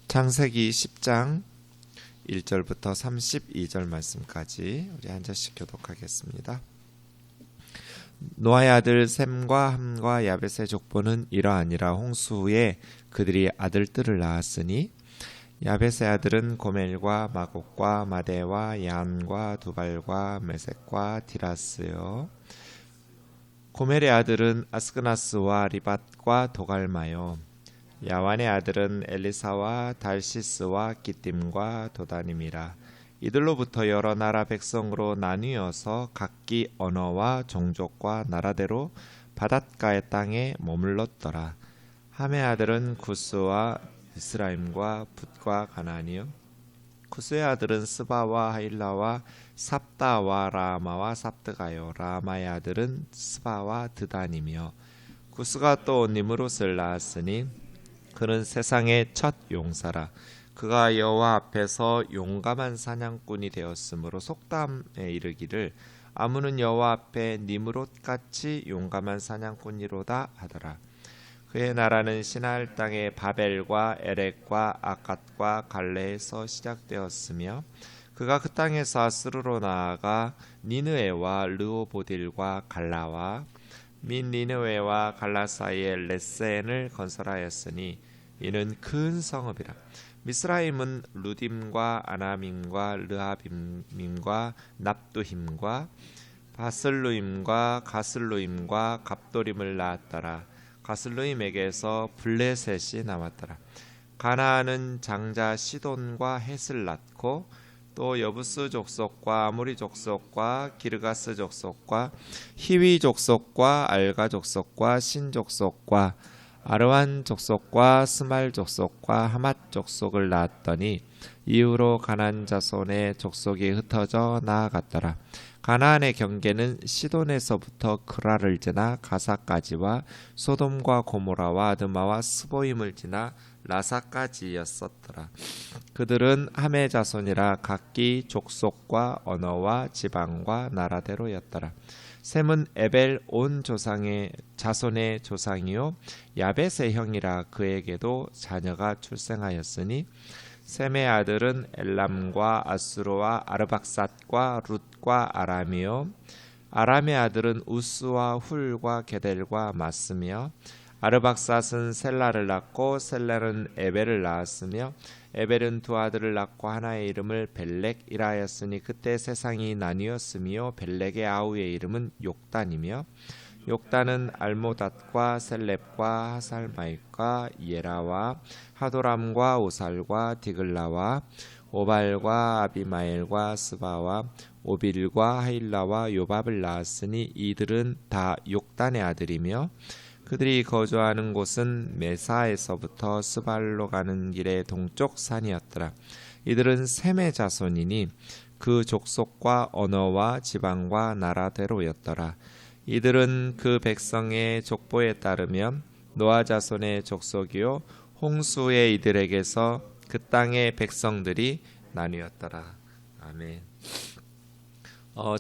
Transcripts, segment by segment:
창세기 10장 1절부터 32절 말씀까지 우리 한 절씩 교독하겠습니다. 노아의 아들 셈과 함과 야벳의 족보는 이러하니라. 홍수 후에 그들이 아들들을 낳았으니 야벳의 아들은 고멜과 마곡과 마대와 야안과 두발과 메섹과 디라스요. 고멜의 아들은 아스그나스와 리밧과 도갈마요. 야완의 아들은 엘리사와 달시스와 기띔과 도다님이라. 이들로부터 여러 나라 백성으로 나뉘어서 각기 언어와 종족과 나라대로 바닷가의 땅에 머물렀더라. 함의 아들은 구스와 이스라임과 붓과 가나안이요. 구스의 아들은 스바와 하일라와 삽다와 라마와 삽드가요. 라마의 아들은 스바와 드다님이요. 구스가 또 니므롯을 낳았으니 그는 세상의 첫 용사라. 그가 여호와 앞에서 용감한 사냥꾼이 되었으므로 속담에 이르기를 아무는 여호와 앞에 니므롯같이 용감한 사냥꾼이로다 하더라. 그의 나라는 시나알 땅의 바벨과 에렉과 아갓과 갈레에서 시작되었으며 그가 그 땅에서 아스루로 나아가 니느웨와 르호보딜과 갈라와 민 니느웨와 갈라 사이에 레센을 건설하였으니 이는 큰 성읍이라. 미스라임은 루딤과 아나밈과 르하빔과 납두힘과 바슬루임과 가슬루임과 갑도림을 낳았더라. 가슬루임에게서 블레셋이 나왔더라. 가나안은 장자 시돈과 헷을 낳고 또 여부스 족속과 아모리 족속과 기르가스 족속과 히위 족속과 알가 족속과 신 족속과 아르완 족속과 스말 족속과 하맛 족속을 낳았더니 이후로 가나안 자손의 족속이 흩어져 나아갔더라. 가나안의 경계는 시돈에서부터 그라를 지나 가사까지와 소돔과 고모라와 아드마와 스보임을 지나 라사까지였었더라. 그들은 함의 자손이라 각기 족속과 언어와 지방과 나라대로였더라. 셈은 에벨 온 조상의 자손의 조상이요 야벳의 형이라. 그에게도 자녀가 출생하였으니 셈의 아들은 엘람과 아수르와 아르박삿과 룻과 아람이요. 아람의 아들은 우스와 훌과 게델과 마스며 아르박삿은 셀라를 낳고 셀라는 에벨을 낳았으며 에벨은 두 아들을 낳고 하나의 이름을 벨렉이라 하였으니 그때 세상이 나뉘었으며 벨렉의 아우의 이름은 욕단이며 욕단은 알모닷과 셀렙과 하살마익과 예라와 하도람과 오살과 디글라와 오발과 아비마엘과 스바와 오빌과 하일라와 요밥을 낳았으니 이들은 다 욕단의 아들이며 그들이 거주하는 곳은 메사에서부터 스발로 가는 길의 동쪽 산이었더라. 이들은 셈의 자손이니 그 족속과 언어와 지방과 나라대로였더라. 이들은 그 백성의 족보에 따르면 노아 자손의 족속이요 홍수의 이들에게서 그 땅의 백성들이 나뉘었더라. 아멘.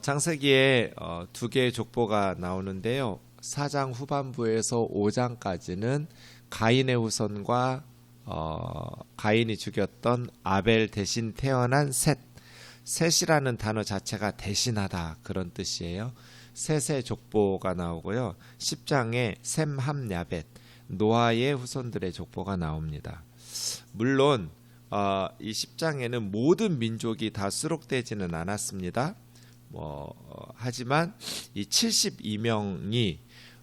창세기에 두 개의 족보가 나오는데요. 4장 후반부에서 5장까지는 가인의 후손과 가인이 죽였던 아벨 대신 태어난 셋. 셋이라는 단어 자체가 대신하다 그런 뜻이에요. 셋의 족보가 나오고요. 10장에 셈, 함, 야벳, 노아의 후손들의 족보가 나옵니다. 물론 이 10장에는 모든 민족이 다 수록되지는 않았습니다. 하지만 이 72명이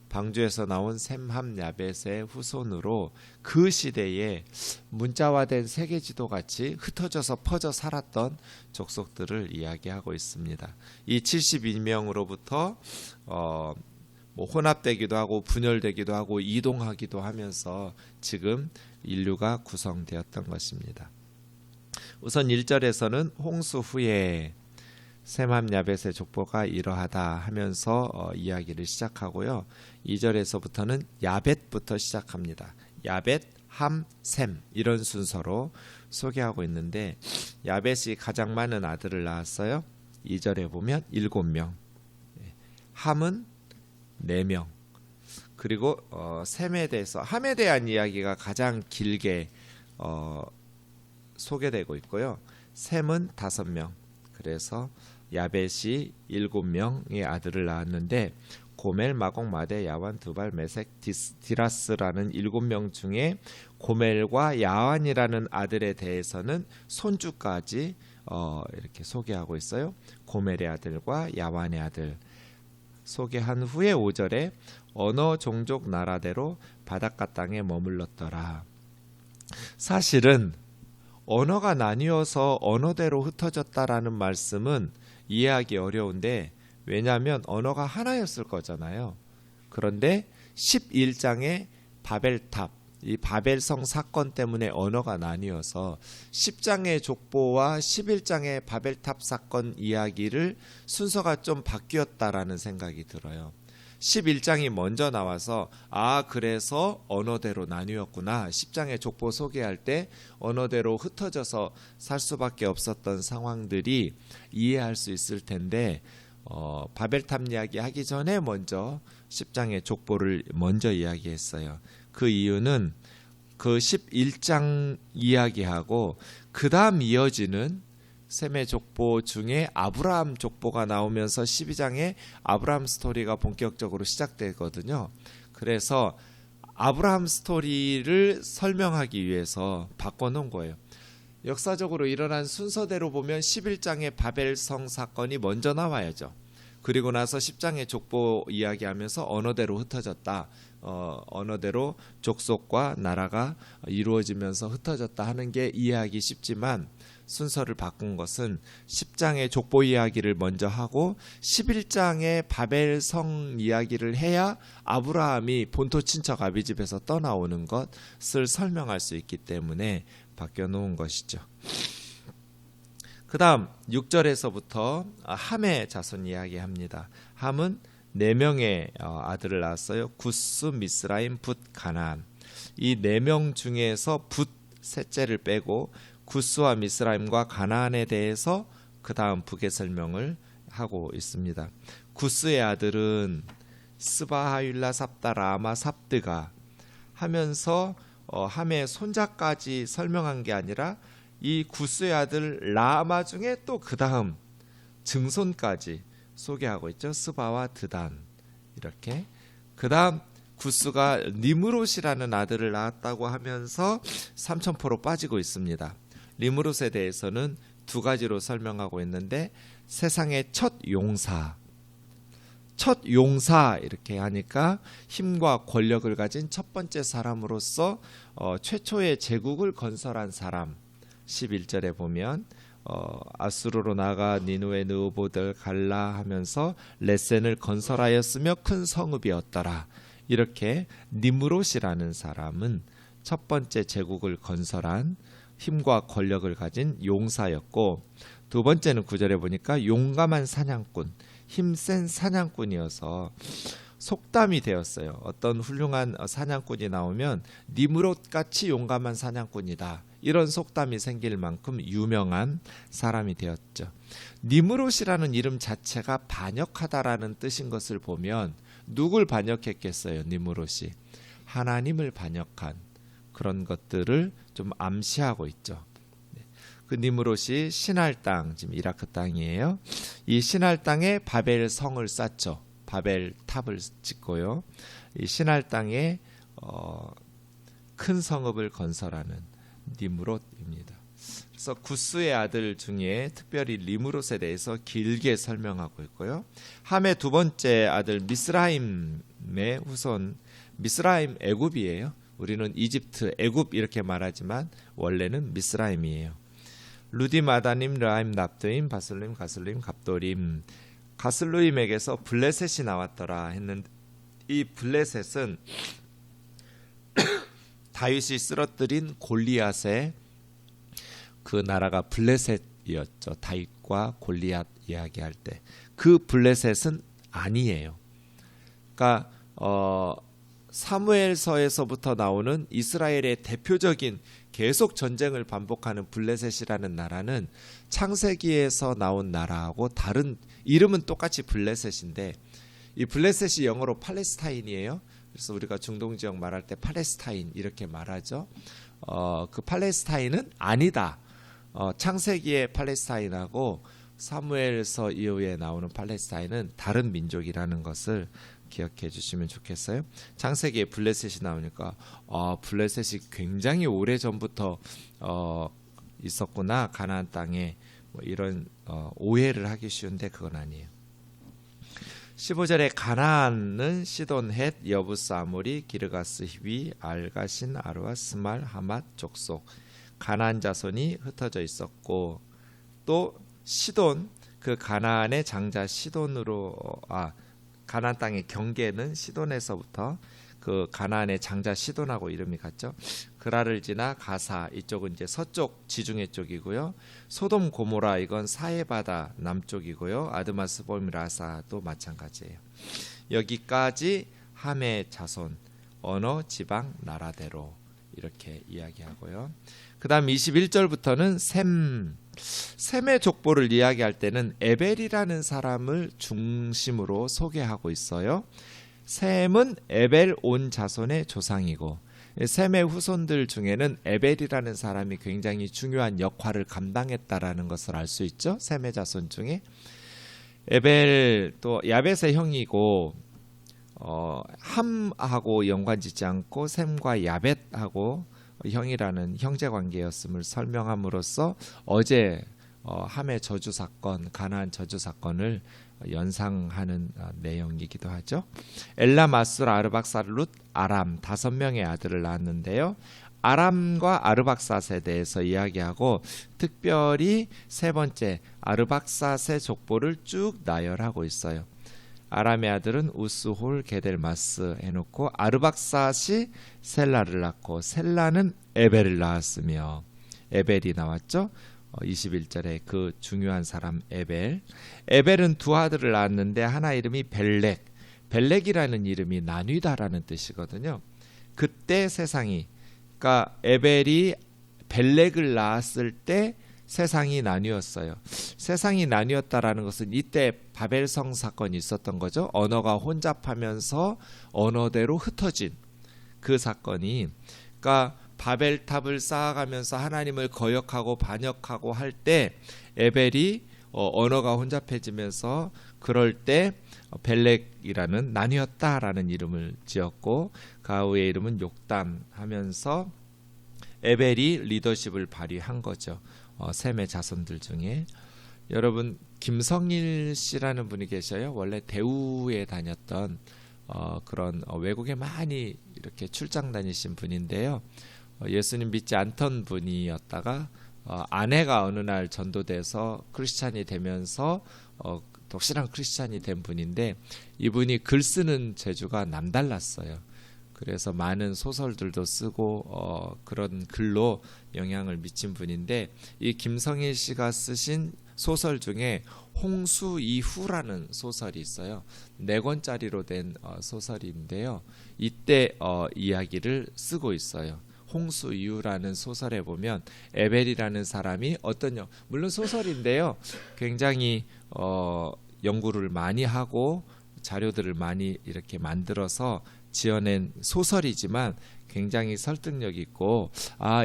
방주에서 나온 셈, 함, 야벳의 후손으로 그 시대에 문자화된 세계지도 같이 흩어져서 퍼져 살았던 족속들을 이야기하고 있습니다. 이 72명으로부터 혼합되기도 하고 분열되기도 하고 이동하기도 하면서 지금 인류가 구성되었던 것입니다. 우선 1절에서는 홍수 후에 셈, 함, 야벳의 족보가 이러하다 하면서 이야기를 시작하고요. 2절에서부터는 야벳부터 시작합니다. 야벳, 함, 셈 이런 순서로 소개하고 있는데 야벳이 가장 많은 아들을 낳았어요. 2절에 보면 7명, 함은 4명, 그리고 셈에 대해서 함에 대한 이야기가 가장 길게 소개되고 있고요. 셈은 5명. 그래서 야벳이 7명의 아들을 낳았는데 고멜, 마곡, 마대, 야완, 두발, 메색, 디라스라는 7명 중에 고멜과 야완이라는 아들에 대해서는 손주까지 이렇게 소개하고 있어요. 고멜의 아들과 야완의 아들 소개한 후에 5절에 언어, 종족, 나라대로 바닷가 땅에 머물렀더라. 사실은 언어가 나뉘어서 언어대로 흩어졌다라는 말씀은 이해하기 어려운데 왜냐하면 언어가 하나였을 거잖아요. 그런데 11장의 바벨탑, 이 바벨성 사건 때문에 언어가 나뉘어서 10장의 족보와 11장의 바벨탑 사건 이야기를 순서가 좀 바뀌었다라는 생각이 들어요. 11장이 먼저 나와서 그래서 언어대로 나뉘었구나. 10장의 족보 소개할 때 언어대로 흩어져서 살 수밖에 없었던 상황들이 이해할 수 있을 텐데 바벨탑 이야기 하기 전에 먼저 10장의 족보를 먼저 이야기했어요. 그 이유는 그 11장 이야기하고 그 다음 이어지는 셈의 족보 중에 아브라함 족보가 나오면서 12장에 아브라함 스토리가 본격적으로 시작되거든요. 그래서 아브라함 스토리를 설명하기 위해서 바꿔놓은 거예요. 역사적으로 일어난 순서대로 보면 11장의 바벨성 사건이 먼저 나와야죠. 그리고 나서 10장의 족보 이야기하면서 언어대로 흩어졌다. 언어대로 족속과 나라가 이루어지면서 흩어졌다 하는 게 이해하기 쉽지만 순서를 바꾼 것은 10장의 족보 이야기를 먼저 하고 11장의 바벨성 이야기를 해야 아브라함이 본토 친척 아비집에서 떠나오는 것을 설명할 수 있기 때문에 바뀌어놓은 것이죠. 그 다음 6절에서부터 함의 자손 이야기합니다. 함은 4명의 아들을 낳았어요. 구스, 미스라임, 붓, 가나안. 이 4명 중에서 붓 셋째를 빼고 구스와 미스라임과 가나안에 대해서 그 다음 북의 설명을 하고 있습니다. 구스의 아들은 스바, 하윌라, 삽다, 라마, 삽드가 하면서 함의 손자까지 설명한 게 아니라 이 구스의 아들 라마 중에 또 그 다음 증손까지 소개하고 있죠. 스바와 드단 이렇게. 그 다음 구스가 니므롯이라는 아들을 낳았다고 하면서 삼천포로 빠지고 있습니다. 니므롯에 대해서는 2가지로 설명하고 있는데 세상의 첫 용사 이렇게 하니까 힘과 권력을 가진 첫 번째 사람으로서 최초의 제국을 건설한 사람. 11절에 보면 아수르로 나가 니누에 느보들 갈라 하면서 레센을 건설하였으며 큰 성읍이었더라. 이렇게 니므롯이라는 사람은 첫 번째 제국을 건설한 힘과 권력을 가진 용사였고, 2번째는 9절에 보니까 용감한 사냥꾼, 힘센 사냥꾼이어서 속담이 되었어요. 어떤 훌륭한 사냥꾼이 나오면 니므롯같이 용감한 사냥꾼이다. 이런 속담이 생길 만큼 유명한 사람이 되었죠. 니므롯이라는 이름 자체가 반역하다라는 뜻인 것을 보면 누굴 반역했겠어요? 니므롯이 하나님을 반역한 그런 것들을 좀 암시하고 있죠. 그 니므롯이 신할 땅, 지금 이라크 땅이에요. 이 신할 땅에 바벨 성을 쌓죠. 바벨 탑을 짓고요. 이 신할 땅에 큰 성읍을 건설하는 니므롯입니다. 그래서 구스의 아들 중에 특별히 니므롯에 대해서 길게 설명하고 있고요. 함의 2번째 아들 미스라임의 후손, 미스라임 애굽이에요. 우리는 이집트, 애굽 이렇게 말하지만 원래는 미스라임이에요. 루디, 마다님, 르아임, 납드임, 바슬림, 가슬림, 갑도림. 가슬루임에게서 블레셋이 나왔더라 했는데, 이 블레셋은 다윗이 쓰러뜨린 골리앗의 그 나라가 블레셋이었죠. 다윗과 골리앗 이야기할 때 그 블레셋은 아니에요. 그러니까 사무엘서에서부터 나오는 이스라엘의 대표적인 계속 전쟁을 반복하는 블레셋이라는 나라는 창세기에서 나온 나라하고 다른, 이름은 똑같이 블레셋인데 이 블레셋이 영어로 팔레스타인이에요. 그래서 우리가 중동 지역 말할 때 팔레스타인 이렇게 말하죠. 그 팔레스타인은 아니다. 창세기의 팔레스타인하고 사무엘서 이후에 나오는 팔레스타인은 다른 민족이라는 것을 기억해 주시면 좋겠어요. 창세기에 블레셋이 나오니까 블레셋이 굉장히 오래 전부터 있었구나 가나안 땅에, 뭐 이런 오해를 하기 쉬운데 그건 아니에요. 15절에 가나안은 시돈, 헷, 여부스, 아모리, 기르가스, 히위, 알가신, 아르와, 스말, 하맛 족속 가나안 자손이 흩어져 있었고, 또 시돈, 그 가나안의 장자 시돈으로 가나안 땅의 경계는 시돈에서부터 그 가나안의 장자 시돈하고 이름이 같죠. 그라를 지나 가사, 이쪽은 이제 서쪽 지중해 쪽이고요. 소돔 고모라, 이건 사해바다 남쪽이고요. 아드마스볼미 라사도 마찬가지예요. 여기까지 함의 자손, 언어, 지방, 나라대로 이렇게 이야기하고요. 그 다음 21절부터는 셈의 족보를 이야기할 때는 에벨이라는 사람을 중심으로 소개하고 있어요. 셈은 에벨 온 자손의 조상이고, 셈의 후손들 중에는 에벨이라는 사람이 굉장히 중요한 역할을 감당했다라는 것을 알 수 있죠. 셈의 자손 중에 에벨 또 야벳의 형이고, 함하고 연관짓지 않고 셈과 야벳하고 형이라는 형제 관계였음을 설명함으로써 어제 함의 저주 사건, 가나안 저주 사건을 연상하는 내용이기도 하죠. 엘라, 마술, 아르박사르, 룻, 아람 5명의 아들을 낳았는데요. 아람과 아르박사스에 대해서 이야기하고, 특별히 세 번째 아르박사스의 족보를 쭉 나열하고 있어요. 아람의 아들은 우스홀, 게델마스 해놓고, 아르박사시 셀라를 낳고, 셀라는 에벨을 낳았으며, 에벨이 나왔죠. 21절에 그 중요한 사람 에벨은 두 아들을 낳았는데 하나 이름이 벨렉이라는 이름이 나뉘다라는 뜻이거든요. 그때 세상이, 그러니까 에벨이 벨렉을 낳았을 때 세상이 나뉘었어요. 세상이 나뉘었다라는 것은 이때 바벨성 사건이 있었던 거죠. 언어가 혼잡하면서 언어대로 흩어진 그 사건이, 그러니까 바벨탑을 쌓아가면서 하나님을 거역하고 반역하고 할 때 에벨이 언어가 혼잡해지면서, 그럴 때 벨렉이라는 나뉘었다라는 이름을 지었고, 가우의 이름은 욕담 하면서 에벨이 리더십을 발휘한 거죠. 셈의 자손들 중에. 여러분, 김성일 씨라는 분이 계셔요. 원래 대우에 다녔던 그런 외국에 많이 이렇게 출장 다니신 분인데요. 예수님 믿지 않던 분이었다가 아내가 어느 날 전도돼서 크리스찬이 되면서 독실한 크리스찬이 된 분인데, 이분이 글 쓰는 재주가 남달랐어요. 그래서 많은 소설들도 쓰고 그런 글로 영향을 미친 분인데, 이 김성일 씨가 쓰신 소설 중에 홍수 이후라는 소설이 있어요. 4권짜리로 된 소설인데요. 이때 이야기를 쓰고 있어요. 홍수 이후라는 소설에 보면 에벨이라는 사람이 물론 소설인데요, 굉장히 연구를 많이 하고 자료들을 많이 이렇게 만들어서 지어낸 소설이지만 굉장히 설득력 있고,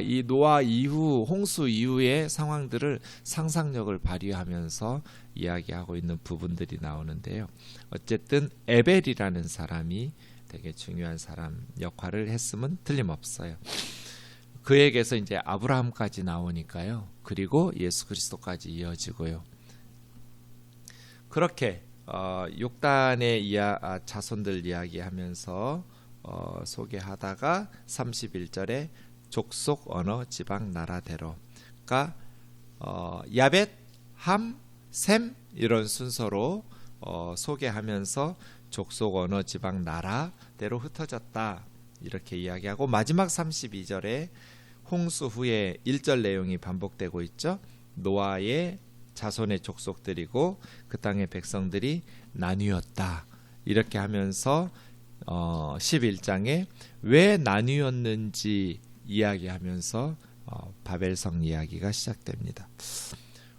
이 노아 이후, 홍수 이후의 상황들을 상상력을 발휘하면서 이야기하고 있는 부분들이 나오는데요. 어쨌든 에벨이라는 사람이 되게 중요한 사람 역할을 했으면 틀림없어요. 그에게서 이제 아브라함까지 나오니까요. 그리고 예수 그리스도까지 이어지고요. 그렇게 욕단의 자손들 이야기하면서 소개하다가 31절에 족속, 언어, 지방, 나라대로, 그러니까 야벳, 함, 셈 이런 순서로 소개하면서 족속, 언어, 지방, 나라대로 흩어졌다 이렇게 이야기하고, 마지막 32절에 홍수 후에 1절 내용이 반복되고 있죠. 노아의 자손의 족속들이고 그 땅의 백성들이 나뉘었다 이렇게 하면서 11장에 왜 나뉘었는지 이야기하면서 바벨성 이야기가 시작됩니다.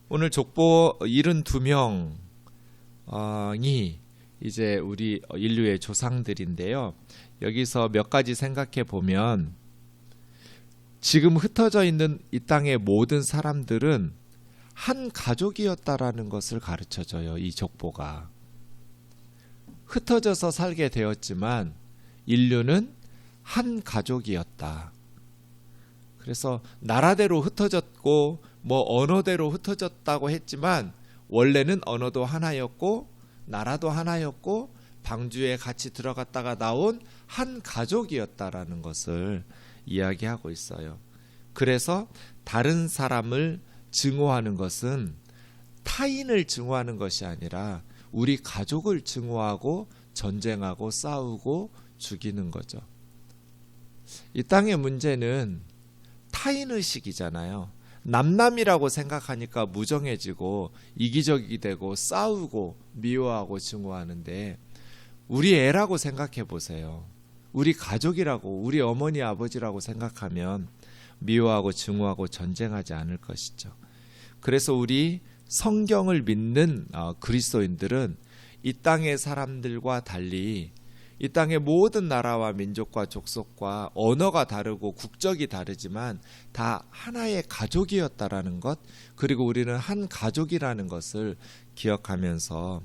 오늘 족보 72명이 이제 우리 인류의 조상들인데요. 여기서 몇 가지 생각해 보면, 지금 흩어져 있는 이 땅의 모든 사람들은 한 가족이었다라는 것을 가르쳐줘요. 이 족보가. 흩어져서 살게 되었지만 인류는 한 가족이었다. 그래서 나라대로 흩어졌고 뭐 언어대로 흩어졌다고 했지만 원래는 언어도 하나였고 나라도 하나였고 방주에 같이 들어갔다가 나온 한 가족이었다라는 것을 이야기하고 있어요. 그래서 다른 사람을 증오하는 것은 타인을 증오하는 것이 아니라 우리 가족을 증오하고 전쟁하고 싸우고 죽이는 거죠. 이 땅의 문제는 타인의식이잖아요. 남남이라고 생각하니까 무정해지고 이기적이 되고 싸우고 미워하고 증오하는데 우리 애라고 생각해 보세요. 우리 가족이라고 우리 어머니 아버지라고 생각하면 미워하고 증오하고 전쟁하지 않을 것이죠. 그래서 우리 성경을 믿는 그리스도인들은 이 땅의 사람들과 달리 이 땅의 모든 나라와 민족과 족속과 언어가 다르고 국적이 다르지만 다 하나의 가족이었다라는 것, 그리고 우리는 한 가족이라는 것을 기억하면서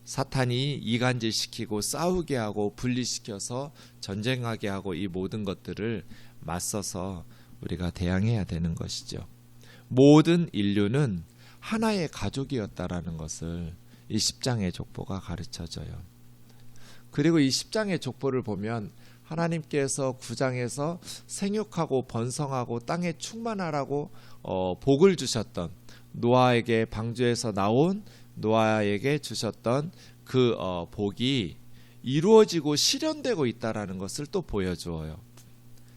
사탄이 이간질시키고 싸우게 하고 분리시켜서 전쟁하게 하고 이 모든 것들을 맞서서 우리가 대항해야 되는 것이죠. 모든 인류는 하나의 가족이었다라는 것을 이 10장의 족보가 가르쳐줘요. 그리고 이 10장의 족보를 보면 하나님께서 9장에서 생육하고 번성하고 땅에 충만하라고 복을 주셨던 노아에게 방주에서 나온 노아에게 주셨던 그 복이 이루어지고 실현되고 있다라는 것을 또 보여주어요.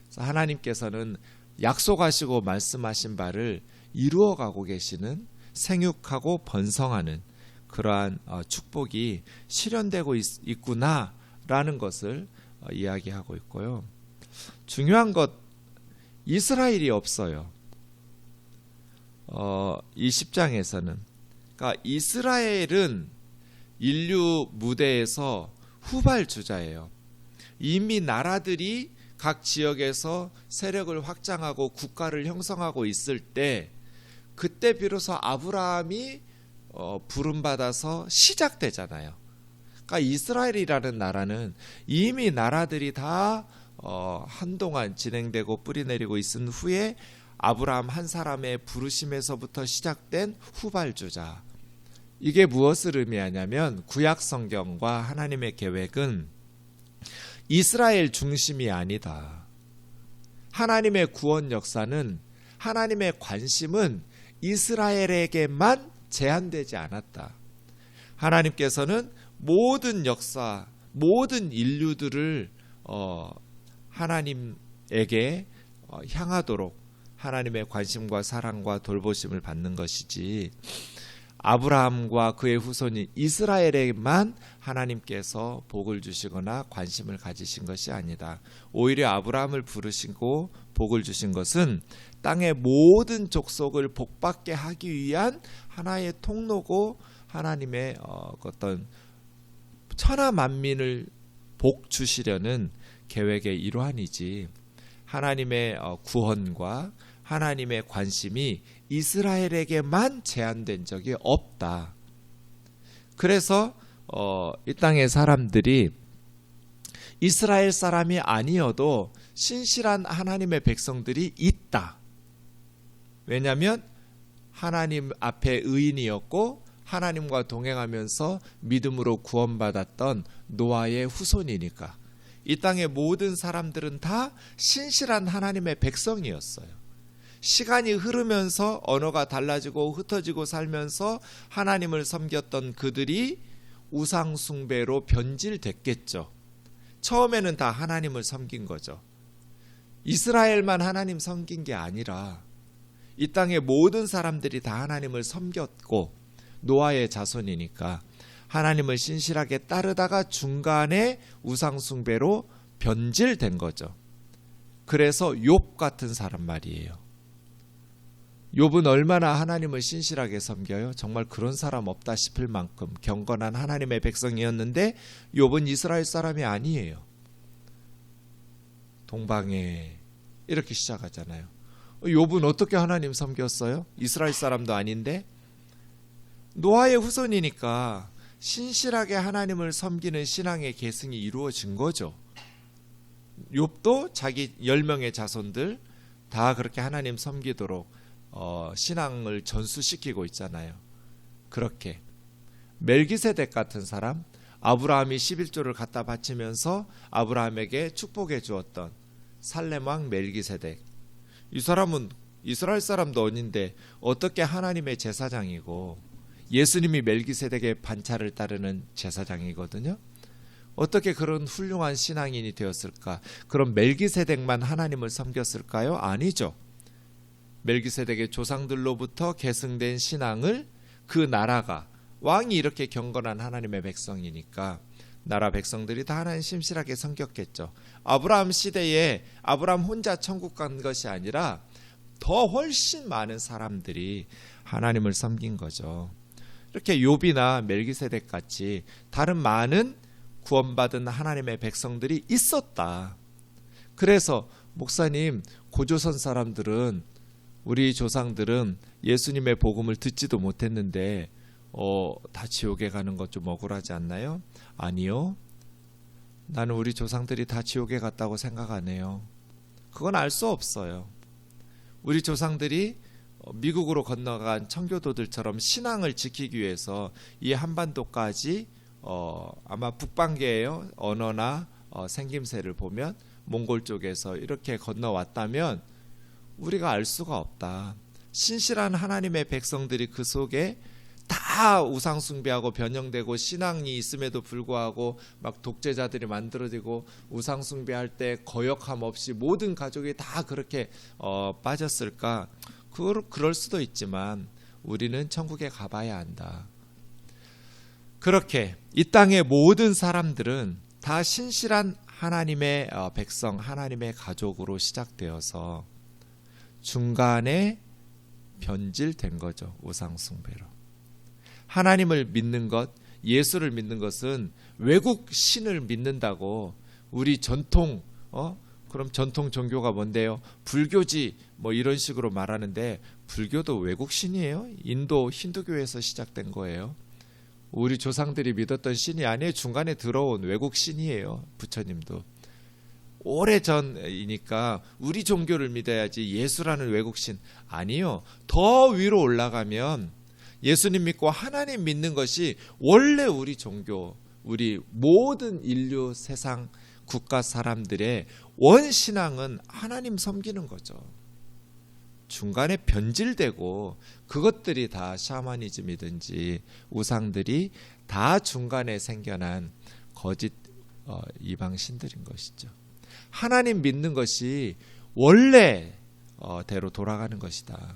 그래서 하나님께서는 약속하시고 말씀하신 바를 이루어가고 계시는 생육하고 번성하는 그러한 축복이 실현되고 있구나라는 것을 이야기하고 있고요. 중요한 것, 이스라엘이 없어요. 이 10장에서는. 그러니까 이스라엘은 인류 무대에서 후발주자예요. 이미 나라들이 각 지역에서 세력을 확장하고 국가를 형성하고 있을 때 그때 비로소 아브라함이 부름받아서 시작되잖아요. 그러니까 이스라엘이라는 나라는 이미 나라들이 다 한동안 진행되고 뿌리내리고 있은 후에 아브라함 한 사람의 부르심에서부터 시작된 후발주자. 이게 무엇을 의미하냐면 구약 성경과 하나님의 계획은 이스라엘 중심이 아니다. 하나님의 구원 역사는 하나님의 관심은 이스라엘에게만 제한되지 않았다. 하나님께서는 모든 역사, 모든 인류들을 하나님에게 향하도록 하나님의 관심과 사랑과 돌보심을 받는 것이지 아브라함과 그의 후손인 이스라엘에만 하나님께서 복을 주시거나 관심을 가지신 것이 아니다. 오히려 아브라함을 부르시고 복을 주신 것은 땅의 모든 족속을 복받게 하기 위한 하나의 통로고 하나님의 어떤 천하 만민을 복 주시려는 계획의 일환이지 하나님의 구원과 하나님의 관심이 이스라엘에게만 제한된 적이 없다. 그래서 이 땅의 사람들이 이스라엘 사람이 아니어도 신실한 하나님의 백성들이 있다. 왜냐하면 하나님 앞에 의인이었고 하나님과 동행하면서 믿음으로 구원받았던 노아의 후손이니까 이 땅의 모든 사람들은 다 신실한 하나님의 백성이었어요. 시간이 흐르면서 언어가 달라지고 흩어지고 살면서 하나님을 섬겼던 그들이 우상 숭배로 변질됐겠죠. 처음에는 다 하나님을 섬긴 거죠. 이스라엘만 하나님 섬긴 게 아니라 이 땅의 모든 사람들이 다 하나님을 섬겼고 노아의 자손이니까 하나님을 신실하게 따르다가 중간에 우상 숭배로 변질된 거죠. 그래서 욥 같은 사람 말이에요. 욥은 얼마나 하나님을 신실하게 섬겨요? 정말 그런 사람 없다 싶을 만큼 경건한 하나님의 백성이었는데 욥은 이스라엘 사람이 아니에요. 동방에 이렇게 시작하잖아요. 욥은 어떻게 하나님 섬겼어요? 이스라엘 사람도 아닌데 노아의 후손이니까 신실하게 하나님을 섬기는 신앙의 계승이 이루어진 거죠. 욥도 자기 10명의 자손들 다 그렇게 하나님 섬기도록 신앙을 전수시키고 있잖아요. 그렇게 멜기세덱 같은 사람, 아브라함이 11조를 갖다 바치면서 아브라함에게 축복해 주었던 살렘 왕 멜기세덱, 이 사람은 이스라엘 사람도 아닌데 어떻게 하나님의 제사장이고 예수님이 멜기세덱의 반차를 따르는 제사장이거든요. 어떻게 그런 훌륭한 신앙인이 되었을까? 그럼 멜기세덱만 하나님을 섬겼을까요? 아니죠. 멜기세덱의 조상들로부터 계승된 신앙을 그 나라가, 왕이 이렇게 경건한 하나님의 백성이니까 나라 백성들이 다 하나님 심실하게 섬겼겠죠. 아브라함 시대에 아브라함 혼자 천국 간 것이 아니라 더 훨씬 많은 사람들이 하나님을 섬긴 거죠. 이렇게 욥이나 멜기세덱 같이 다른 많은 구원받은 하나님의 백성들이 있었다. 그래서 목사님, 고조선 사람들은, 우리 조상들은 예수님의 복음을 듣지도 못했는데 다 지옥에 가는 것 좀 억울하지 않나요? 아니요. 나는 우리 조상들이 다 지옥에 갔다고 생각 안 해요. 그건 알 수 없어요. 우리 조상들이 미국으로 건너간 청교도들처럼 신앙을 지키기 위해서 이 한반도까지 아마 북방계예요. 언어나 생김새를 보면 몽골 쪽에서 이렇게 건너왔다면 우리가 알 수가 없다. 신실한 하나님의 백성들이 그 속에 다 우상 숭배하고 변형되고 신앙이 있음에도 불구하고 막 독재자들이 만들어지고 우상 숭배할 때 거역함 없이 모든 가족이 다 그렇게 빠졌을까? 그럴 수도 있지만 우리는 천국에 가봐야 한다. 그렇게 이 땅의 모든 사람들은 다 신실한 하나님의 백성, 하나님의 가족으로 시작되어서 중간에 변질된 거죠. 우상 숭배로. 하나님을 믿는 것, 예수를 믿는 것은 외국 신을 믿는다고 우리 전통, 그럼 전통 종교가 뭔데요? 불교지 뭐 이런 식으로 말하는데 불교도 외국 신이에요. 인도 힌두교에서 시작된 거예요. 우리 조상들이 믿었던 신이 아니에요. 중간에 들어온 외국 신이에요. 부처님도. 오래전이니까 우리 종교를 믿어야지 예수라는 외국 신 아니요. 더 위로 올라가면 예수님 믿고 하나님 믿는 것이 원래 우리 종교, 우리 모든 인류 세상 국가 사람들의 원신앙은 하나님 섬기는 거죠. 중간에 변질되고 그것들이 다 샤머니즘이든지 우상들이 다 중간에 생겨난 거짓 이방신들인 것이죠. 하나님 믿는 것이 원래대로 돌아가는 것이다.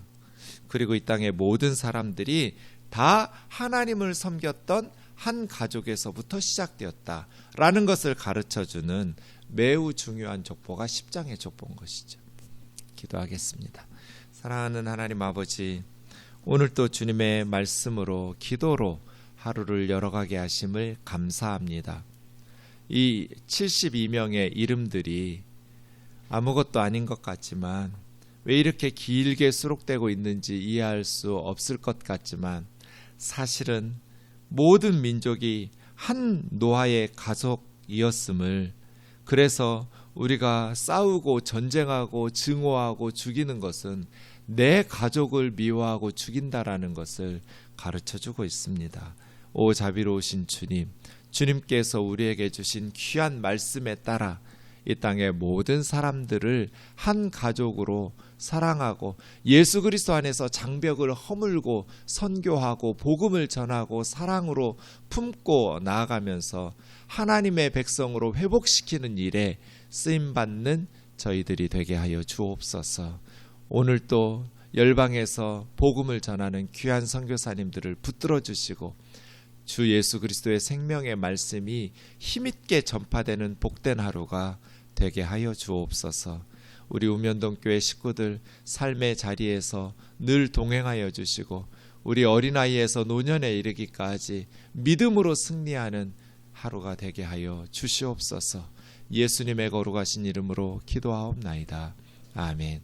그리고 이 땅의 모든 사람들이 다 하나님을 섬겼던 한 가족에서부터 시작되었다라는 것을 가르쳐주는 매우 중요한 족보가 10장의 족보인 것이죠. 기도하겠습니다. 사랑하는 하나님 아버지, 오늘 또 주님의 말씀으로 기도로 하루를 열어가게 하심을 감사합니다. 이 72명의 이름들이 아무것도 아닌 것 같지만 왜 이렇게 길게 수록되고 있는지 이해할 수 없을 것 같지만 사실은 모든 민족이 한 노아의 가족이었음을, 그래서 우리가 싸우고 전쟁하고 증오하고 죽이는 것은 내 가족을 미워하고 죽인다라는 것을 가르쳐주고 있습니다. 오 자비로우신 주님, 주님께서 우리에게 주신 귀한 말씀에 따라 이 땅의 모든 사람들을 한 가족으로 사랑하고 예수 그리스도 안에서 장벽을 허물고 선교하고 복음을 전하고 사랑으로 품고 나아가면서 하나님의 백성으로 회복시키는 일에 쓰임받는 저희들이 되게 하여 주옵소서. 오늘 또 열방에서 복음을 전하는 귀한 선교사님들을 붙들어 주시고 주 예수 그리스도의 생명의 말씀이 힘있게 전파되는 복된 하루가 되게 하여 주옵소서. 우리 우면동교회 식구들 삶의 자리에서 늘 동행하여 주시고 우리 어린아이에서 노년에 이르기까지 믿음으로 승리하는 하루가 되게 하여 주시옵소서. 예수님의 거룩하신 이름으로 기도하옵나이다. 아멘.